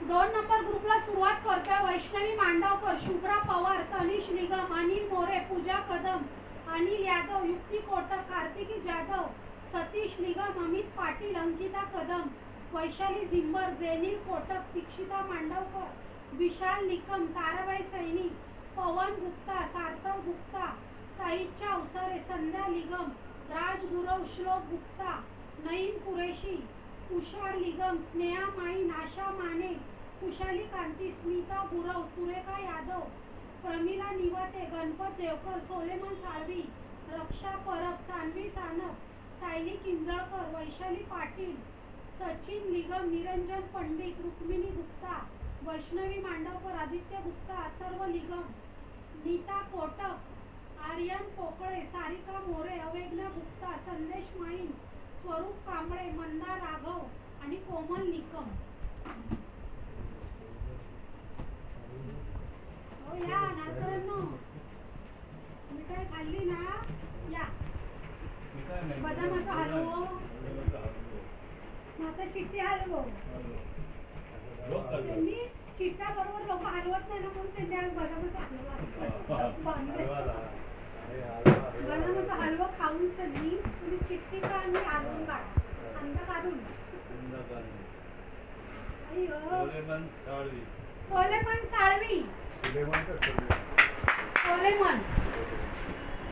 2 number ग्रुपला सुरुवात करतोय. वैष्णवी मांडवकर, शुभ्रा पवार, तनिष निगम, अनिल मोरे, पूजा कदम, अनिल यादव, युक्ती कोटक, कार्तिकी जाधव, सतीश निगम, अमित पाटील, अंकिता कदम, वैशाली झिंबर, जेनिल कोटक, दीक्षिता मांडवकर, विशाल निकम, ताराबाई सैनी, पवन गुप्ता, सार्थक गुप्ता, साईच्या अवसरे, संध्या निगम, राज गुरव, श्लोक गुप्ता, नईम कुरेशी, तुषार निगम, स्नेहा माईन, आशा माने, कुशाली कांती, स्मिता गुरव, सुरेखा यादव, प्रमिला निवाते, गणपत देवकर, सोलेमन साळवी, रक्षा परब, सानवी सानप, सायली किंजळकर, वैशाली पाटील, सचिन निगम, निरंजन पंडित, रुक्मिणी गुप्ता, वैष्णवी मांडवकर, आदित्य गुप्ता, अथर्व निगम, नीता कोटक, आर्यन पोकळे, सारिका मोरे, अवेज्ञा गुप्ता, संदेश माईन, स्वरूप कांबळे, मंदा राघव आणि कोमल निकम. हो या नागकरांनो, मिठाई खाल्ली ना? या बदामाचा हलवो, आता चिट्टी हलवो. त्यांनी चिट्टा बरोबर लोक हलवत नाही ना, म्हणून त्यांनी आज बदामाचा हलवा खाऊन सनी तुम्ही चिट्टी का आणि हलवून काढा, अंडा काढून. सोलेमन साळवी, सोलेमन